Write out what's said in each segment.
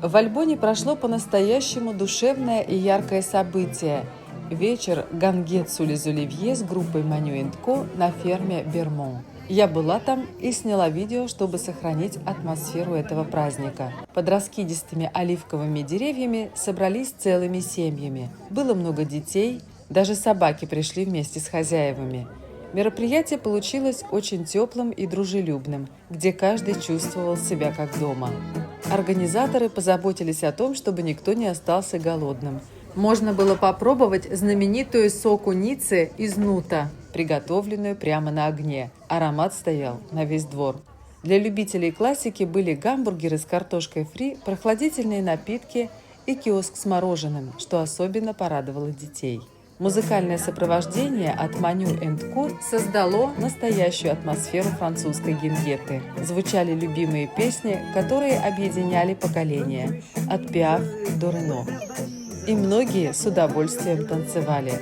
В Альбоне прошло по-настоящему душевное и яркое событие – вечер «Гангет Сулез Оливье» с группой Manu & Co. на ферме Бермон. Я была там и сняла видео, чтобы сохранить атмосферу этого праздника. Под раскидистыми оливковыми деревьями собрались целыми семьями. Было много детей, даже собаки пришли вместе с хозяевами. Мероприятие получилось очень теплым и дружелюбным, где каждый чувствовал себя как дома. Организаторы позаботились о том, чтобы никто не остался голодным. Можно было попробовать знаменитую соку Ницце из нута, приготовленную прямо на огне. Аромат стоял на весь двор. Для любителей классики были гамбургеры с картошкой фри, прохладительные напитки и киоск с мороженым, что особенно порадовало детей. Музыкальное сопровождение от Manu & Co. создало настоящую атмосферу французской гингетты. Звучали любимые песни, которые объединяли поколения, от Пиаф до Рено. И многие с удовольствием танцевали.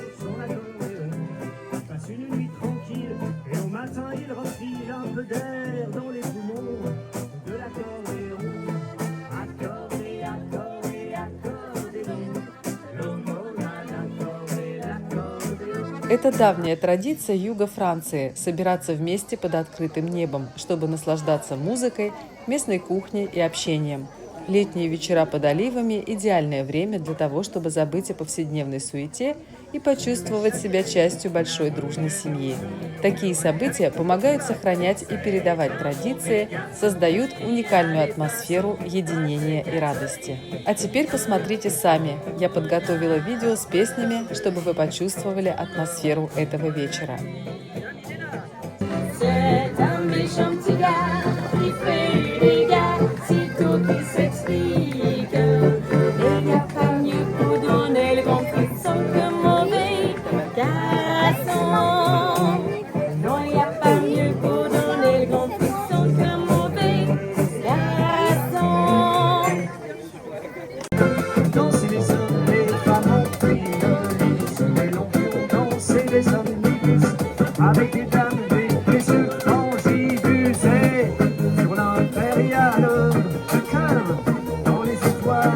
Это давняя традиция юга Франции – собираться вместе под открытым небом, чтобы наслаждаться музыкой, местной кухней и общением. Летние вечера под оливами – идеальное время для того, чтобы забыть о повседневной суете и почувствовать себя частью большой дружной семьи. Такие события помогают сохранять и передавать традиции, создают уникальную атмосферу единения и радости. А теперь посмотрите сами. Я подготовила видео с песнями, чтобы вы почувствовали атмосферу этого вечера. Avec des dames, des précieux angibusés sur l'impériale de Cannes, dans les étoiles.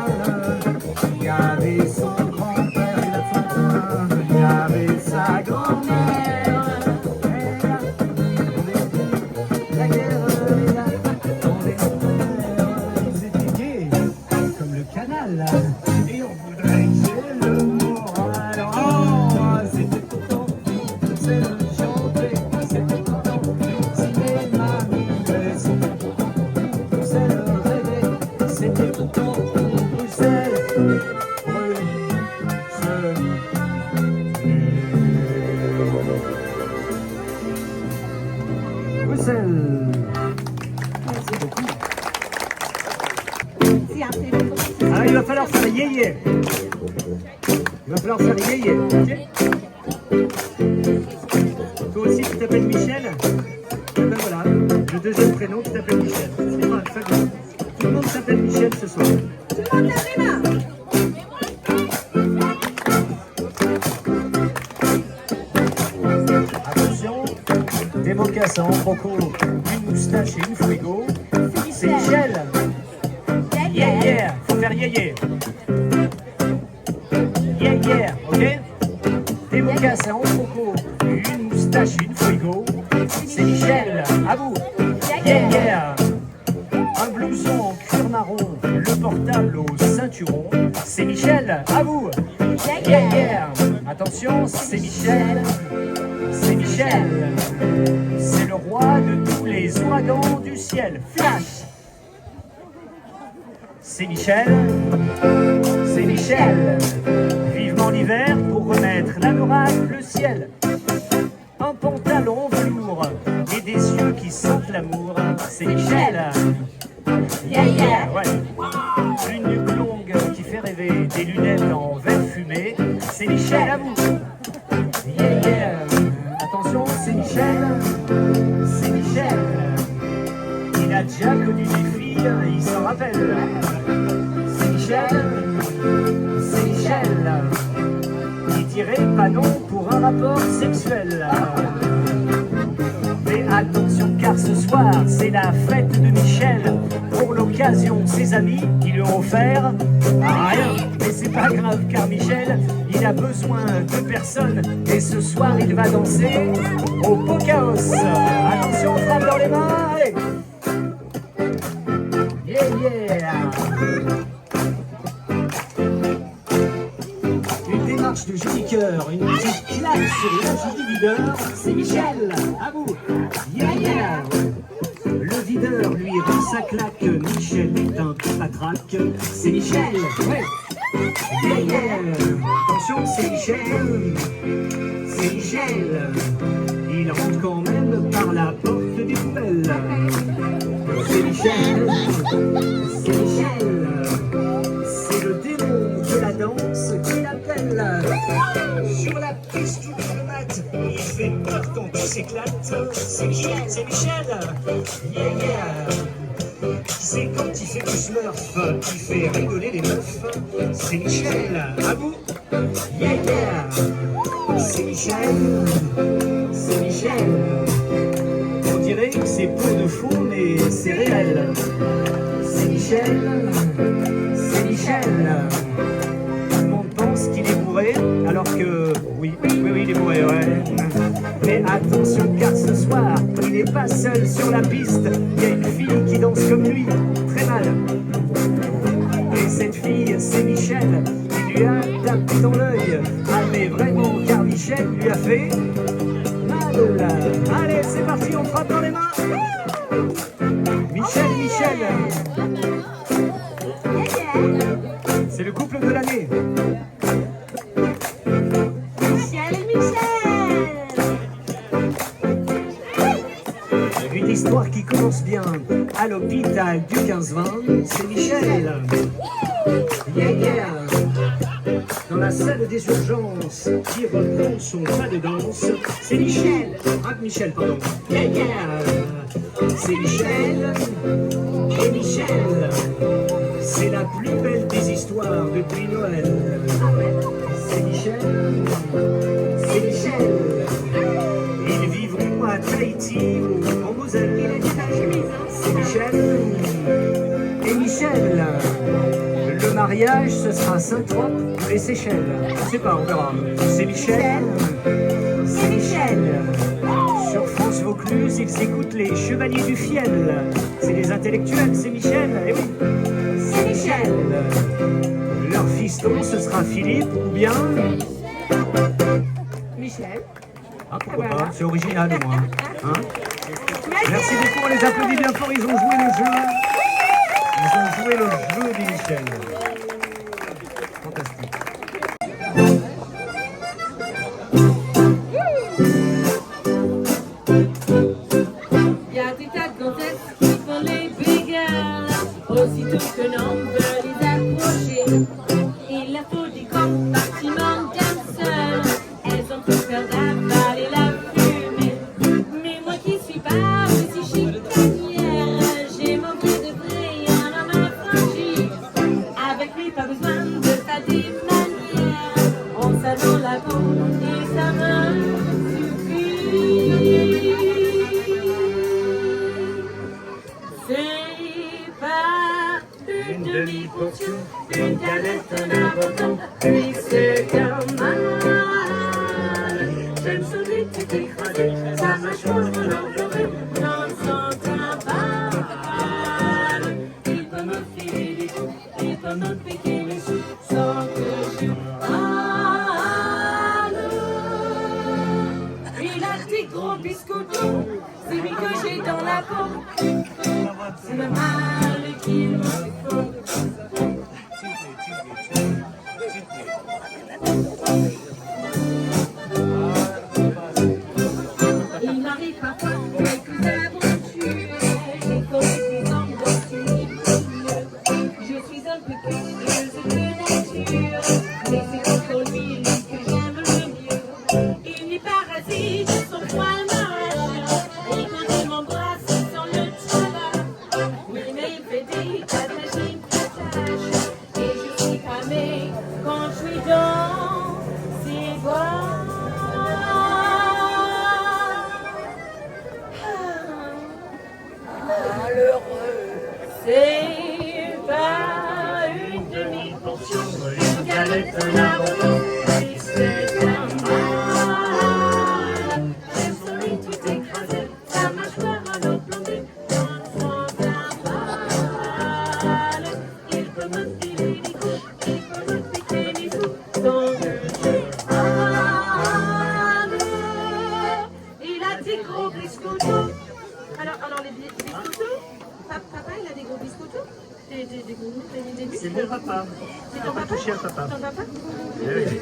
Il y avait son grand-père et la fontaine, il y avait sa grand-mère. La guerre est là, dans les mers, ils étaient gays, comme le canal, et on voudrait que c'est le moral. Oh, c'était pourtant, c'est le Ah, il va falloir faire les yéyés. Il va falloir faire les yéyés, ok? Toi aussi tu t'appelles Michel? Et ben voilà, le deuxième prénom tu t'appelles Michel. C'est pas très bien. Tout le monde s'appelle Michel ce soir. Tout le monde arrive. Attention, des mocassins en croco, une moustache et une frigo. C'est Michel. Yeah, yeah, faut faire yeah, yeah. Yeah, yeah, ok? Des mocassins en croco, une moustache et une frigo. C'est Michel, à vous. Yeah, yeah. Un blouson en cuir marron, le portable au ceinturon. C'est Michel, à vous. Yeah, yeah. Attention, c'est Michel. C'est Michel. C'est le roi de tous les ouragans du ciel. Flash. C'est Michel, c'est Michel, vivement l'hiver pour remettre l'adorable ciel. Un pantalon velours et des yeux qui sentent l'amour, c'est Michel. Yeah, yeah, ouais. Une nuque longue qui fait rêver, des lunettes en verre fumé, c'est Michel à vous. Yeah, yeah, attention, c'est Michel, c'est Michel. Il a déjà connu des filles, il s'en rappelle. C'est Michel, il dirait pas non pour un rapport sexuel. Mais attention car ce soir c'est la fête de Michel. Pour l'occasion l'occasion, ses amis qui lui ont offert rien. Mais c'est pas grave car Michel, il a besoin de personne. Et ce soir, il va danser au Pocaos. Attention, on frappe dans les mains. Allez. Yeah, yeah. Une démarche de joli cœur, une petite claque sur le videur. C'est Michel, à vous. Yeah, yeah. Le videur lui rend sa claque. Michel est un peu patraque. C'est Michel, ouais. Yeah, yeah. Attention, c'est Michel. C'est Michel. Il rentre quand même par la porte des poubelles. C'est Michel. C'est Michel. C'est le démon de la danse qui l'appelle. Sur la piste du kilomètre, il fait peur quand il s'éclate. C'est Michel, c'est Michel. Yeah, yeah. C'est quand il fait du smurf, qui fait rigoler les meufs. C'est Michel, à vous. Yeah, yeah. C'est Michel. C'est Michel. On dirait que c'est peau de fou, mais c'est réel. C'est Michel. C'est Michel. Tout le monde pense qu'il est bourré, alors que oui, il est bourré, ouais. Mais attention car ce soir, il n'est pas seul sur la piste. Il y a une fille qui danse comme lui, très mal. Et cette fille, c'est Michel, qui lui a tapé dans l'œil. Ah mais vraiment, car Michel lui a fait mal. Allez, c'est parti, on frappe dans les mains. Michel, Michel. C'est le couple de l'année. Michel et Michel. Une histoire qui commence bien à l'hôpital du 15-20, c'est Michel. Yeah, yeah. Dans la salle des urgences, qui reprend son pas de danse, c'est Michel. Ah, Michel, pardon. Yeah, yeah. C'est Michel et Michel. C'est la plus belle des histoires depuis Noël. C'est Michel. C'est Michel. Ils vivront à Tahiti ou en Moselle. C'est Michel et Michel. Le mariage, ce sera Saint-Trope ou les Seychelles. Je sais pas, on verra. C'est Michel. C'est Michel. Sur France Vaucluse, ils écoutent les Chevaliers du Fiel. C'est des intellectuels, c'est Michel. Eh oui, c'est Michel. Leur fiston, ce sera Philippe ou bien Michel. ah, pourquoi pas, c'est original au moins. Hein. Merci beaucoup, on les applaudit bien fort, ils ont joué le jeu. Ils ont joué le jeu des Michel. Fantastique. Y a des tas de gonzesses qui font les big girls. Aussitôt que l'on veut les approcher, il leur faut des compartiments d'un seul. Elles ont trop peur d'avaler la fumée. Mais moi qui suis pas aussi chicanière, j'ai manqué de brillant dans ma franchise. Avec lui, pas besoin de faire des manières. On s'adore la peau et ça me suffit. C'est pas une demi-portion, une galette, un abandon, puis c'est mal. J'aime son nez tout écrasé, sa mâchoire enveloppée dans son tabac. Il peut me filer des coups, il peut me piquer les sous, sans que je râle. Il a des gros biscottons, c'est lui que j'ai dans la peau. C'est le mal qu'il me faut. Il m'arrive parfois quelques aventures. J'ai connu des embrouilles. Je suis un peu curieuse de nature, mais c'est encore lui que j'aime le mieux. Il n'est pas rasé de son poil marrage, et quand il m'embrasse sans le travail, oui, mais il fait des attaches, et je suis cramée quand je suis dans ses bras. Malheureux, c'est galette n'abandonne. Si c'est un mâle, J'aime son nez tout écrasé, sa mâchoire alors plombée dans son cavale. Il peut me filer des coups, il peut me piquer les coups dans le cheval. Il a des gros biscottos. Alors les biscottos, papa il a des gros biscottos. Des gros des c'est mon papa. C'est ton Pas papa? touché à papa. Ton papa? Eh oui.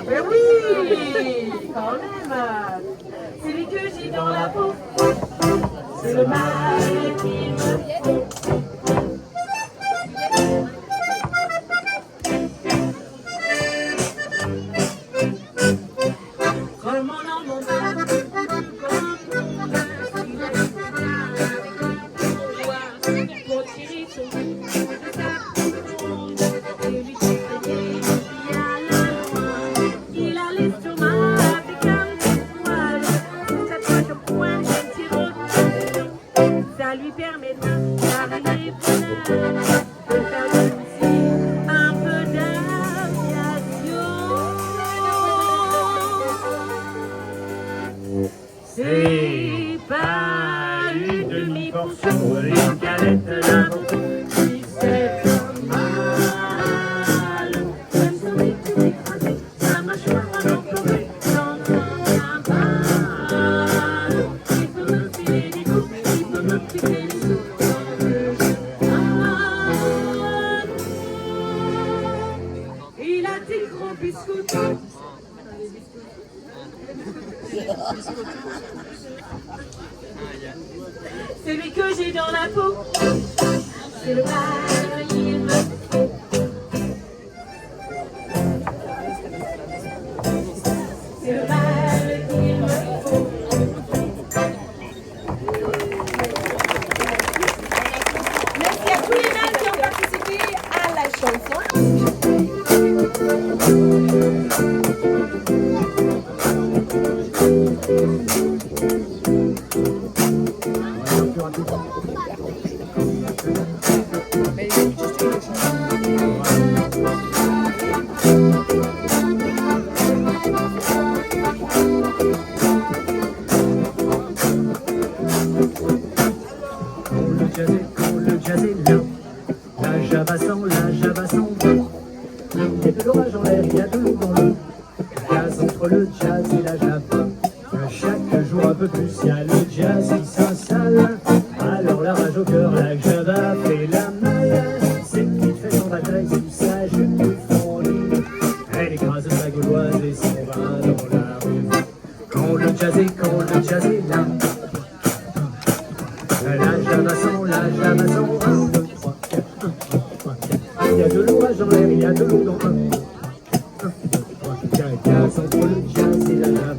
Mais oui, quand même. Celui que j'ai dans la peau, c'est le mal qui me faut. Comme on en monte, comme on pour tirer son bout de sa ronde et lui tirer il a l'estomac comme des poils, cette fois de point d'un petit rotation, ça lui permet d'arriver bonheur, de faire aussi un peu d'aviation. C'est pas une demi-portion, une galette d'abandon. Si c'est un mâle, même son nez tout écrasé, sa mâchoire en entourée dans son cavale. Il peut me filer des coups, il peut me piquer les sous dans le cheval. Il a des gros biscottos. Celui que j'ai dans la peau, c'est le mal qu'il me faut. C'est le mal qu'il me faut. Merci à tous les mâles qui ont participé à la chanson. Quand le jazz est là, la java s'en va. Il y a de l'orage en l'air, il y a de l'eau dans l'eau. Jazz entre le jazz et la java. Chaque jour un peu plus, il y a le jazz qui s'installe. Alors la rage au cœur, la java fait la malle. C'est qui fait son bataille, sous sa jupe de fondue. Elle écrase la gauloise et s'en va dans la rue. Quand le jazz est là. La java s'en va. 1, 2, 3, 4, 1, 2, 3, 4. Il y a de l'orage en l'air, il y a de l'eau dans 1, 2, 3, 4. Jazz entre le jazz et la java.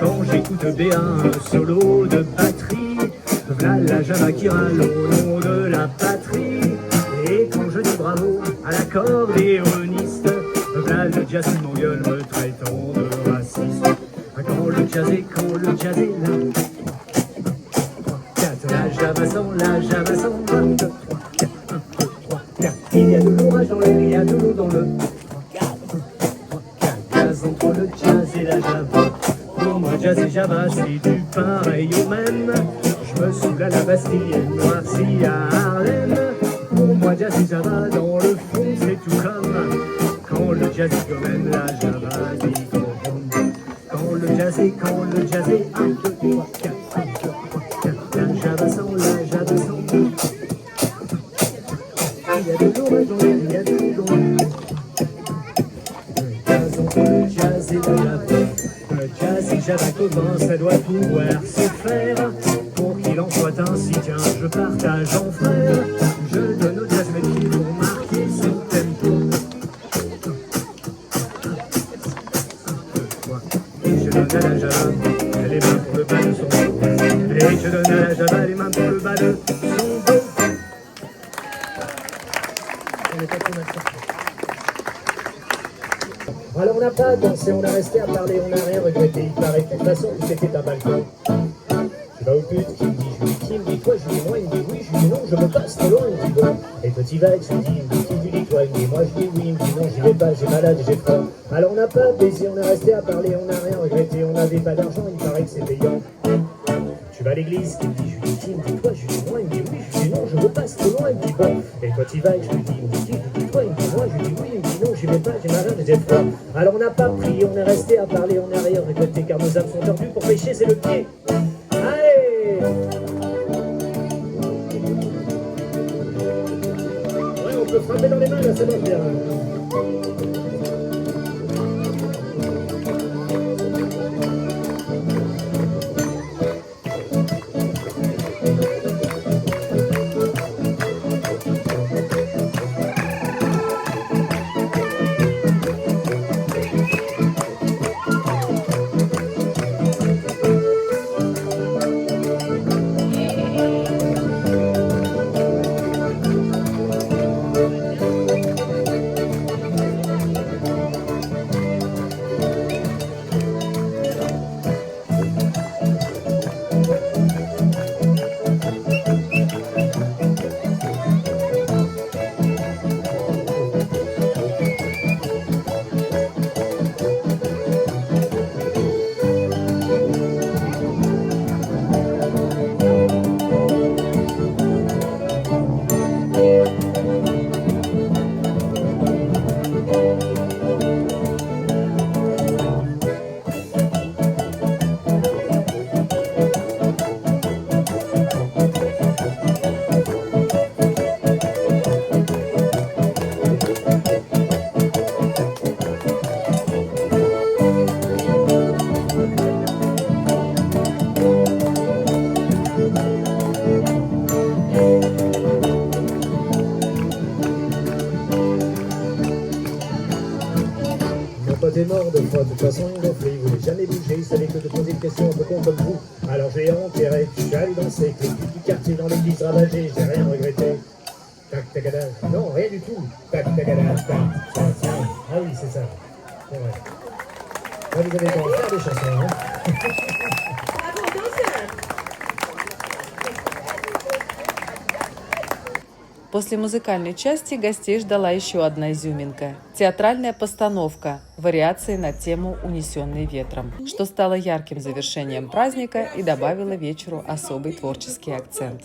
Quand j'écoute B1, un solo de batterie, v'là la java qui râle au nom de la patrie. Et quand je dis bravo à l'accordéoniste, v'là le jazz qui m'engueule me traitant de raciste. Quand le jazz est là. La java s'en va, 1, 2, 3, 4. Il y a de l'orage en l'air, il y a de l'eau dans le 4. Jazz entre le jazz et la java. Pour moi, jazz et java, c'est du pareil au même. Je me saoule à la Bastille et noirci à Harlem. Pour moi, jazz et java, dans le fond, c'est tout comme quand le jazz est gommène, la java dit gommène. Quand le jazz est 1, 2, 3, 4, 1, 2, 3, 4. La java s'en va. Il y a de l'orage en l'air, il y a de l'eau dans le jazz entre le jazz et la java. Le jazz et java comment ça doit pouvoir se faire. Pour qu'il en soit ainsi, tiens, je partage en frère. Je donne au jazz mes pieds pour marquer son tempo. Et je donne à la java les mains pour le bas de son dos. Et je donne à la java les mains pour le bas de son dos. Alors on n'a pas dansé, on a resté à parler, on n'a rien regretté. Il paraît que de toute façon tout était un balcon. Je vais au but qui me dit je lui dis qui, il me dit toi, je lui dis moi, il me dit oui, je lui dis non, je me passe trop loin, il me dit bon. Et toi, t'y vas, je lui dis, il me dit qui, je lui dis toi, il me dit moi, je dis oui, il me dit non, j'y vais pas, j'ai malade, j'ai froid. Alors on n'a pas baisé, on est resté à parler, on n'a rien regretté, on n'avait pas d'argent, il paraît que c'est payant. Tu vas à l'église, qui me dit, je lui dis qui, il me dit toi, je lui dis moi, il me dit oui, je lui dis non, je me passe trop loin, il me dit bon. Et toi, t'y vas, je lui dis, il me dit qui, je lui dis toi, il me dit moi, je lui dis oui, il me dit non, j'y vais pas, j'ai malade, j'ai froid. Alors on n'a pas prié, on est resté à parler, on n'a rien regretté, car nos âmes sont tordues, pour pécher, c'est le pied. Allez! Ouais, on peut frapper dans les mains, là, ça marche bien. Pote est mort de froid, de toute façon il gonflait, il voulait jamais bouger, il savait que de poser une question un peu con comme vous. Alors j'ai enterré, je suis allé danser, avec les filles du quartier dans l'église ravagée, j'ai rien regretté. Tac tac non rien du tout. Tac tac tac. Ah oui c'est ça. C'est vrai. Là vous avez qu'à faire des chansons, hein. После музыкальной части гостей ждала еще одна изюминка – театральная постановка, вариации на тему «Унесенные ветром», что стало ярким завершением праздника и добавило вечеру особый творческий акцент.